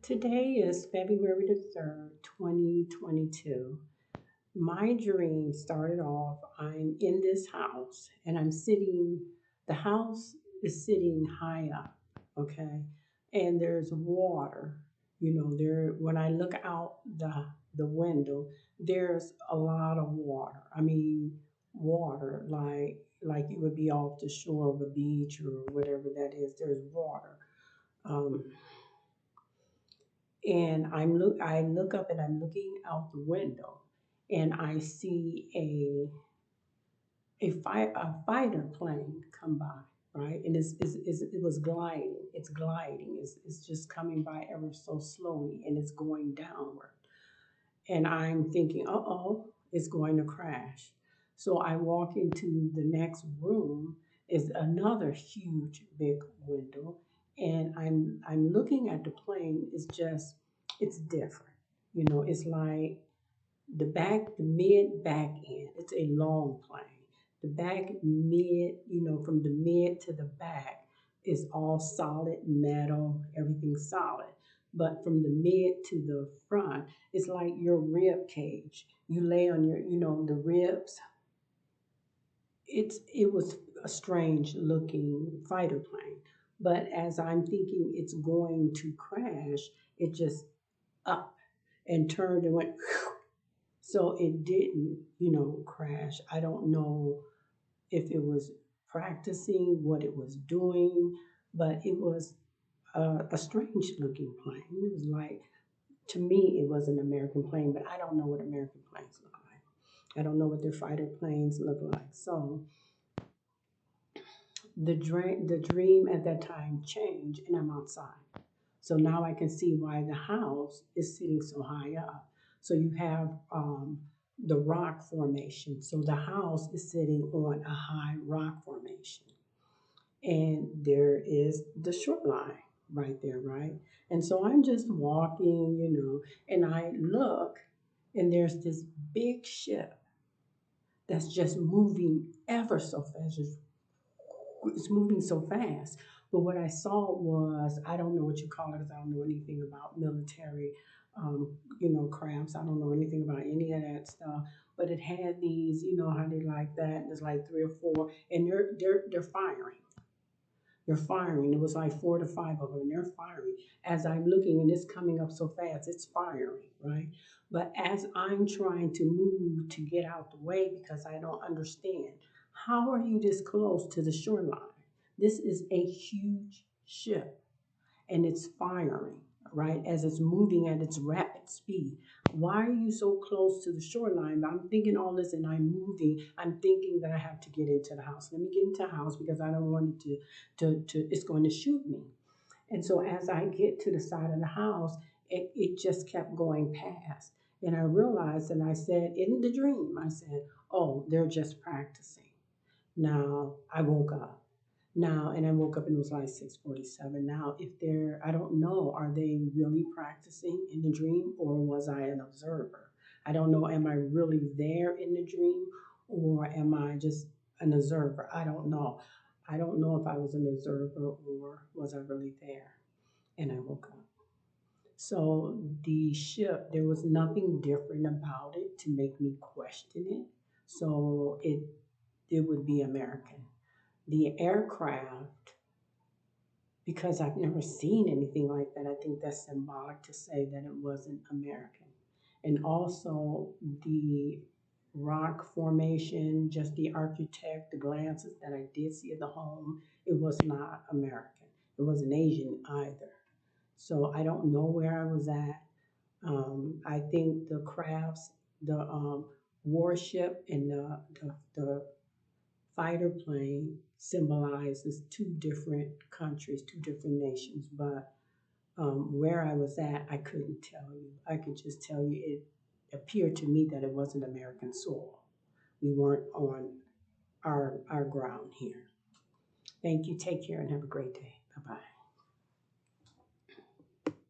Today is February the 3rd, 2022. My dream started off, I'm in this house and the house is sitting high up, okay? And there's water, when I look out the window, there's a lot of water. I mean, water like it would be off the shore of a beach or whatever that is. There's water. Um, and I look up and I'm looking out the window and I see a fighter plane come by, right? And it was gliding. It's gliding. It's just coming by ever so slowly and it's going downward. And I'm thinking, uh-oh, it's going to crash. So I walk into the next room, is another huge big window, and I'm looking at the plane. It's different. It's like the mid back end. It's a long plane. The back mid, from the mid to the back is all solid metal, everything's solid. But from the mid to the front, it's like your rib cage. You lay on the ribs. It was a strange looking fighter plane. But as I'm thinking it's going to crash, it just up and turned and went. So it didn't, crash. I don't know if it was practicing what it was doing, but it was a strange looking plane. It was like, to me, it was an American plane, but I don't know what American planes look like. I don't know what their fighter planes look like. So the dream at that time changed, and I'm outside. So now I can see why the house is sitting so high up. So you have the rock formation. So the house is sitting on a high rock formation. And there is the shoreline right there, right? And so I'm just walking, and I look, and there's this big ship that's just moving ever so fast. It's moving so fast. But what I saw was, I don't know what you call it because I don't know anything about military, crafts. I don't know anything about any of that stuff. But it had these, how they like that. There's like three or four, and they're firing. They're firing. It was like four to five of them, and they're firing. As I'm looking, and it's coming up so fast, it's firing, right? But as I'm trying to move to get out the way because I don't understand, how are you this close to the shoreline? This is a huge ship and it's firing, right? As it's moving at its rapid speed. Why are you so close to the shoreline? I'm thinking all this and I'm moving. I'm thinking that I have to get into the house. Let me get into the house because I don't want it it's going to shoot me. And so as I get to the side of the house, it just kept going past. And I realized, and I said in the dream, I said, oh, they're just practicing. Now I woke up. Now, and I woke up and it was like 6:47. Now, if they're, I don't know, are they really practicing in the dream or was I an observer? I don't know, am I really there in the dream or am I just an observer? I don't know. I don't know if I was an observer or was I really there. And I woke up. So the ship, there was nothing different about it to make me question it. So it would be American. The aircraft, because I've never seen anything like that, I think that's symbolic to say that it wasn't American. And also the rock formation, just the architect, the glances that I did see of the home, it was not American. It wasn't Asian either. So I don't know where I was at. I think the crafts, the warship, and the fighter plane symbolizes two different countries, two different nations. But where I was at, I couldn't tell you. I could just tell you it appeared to me that it wasn't American soil. We weren't on our ground here. Thank you. Take care and have a great day. Bye bye.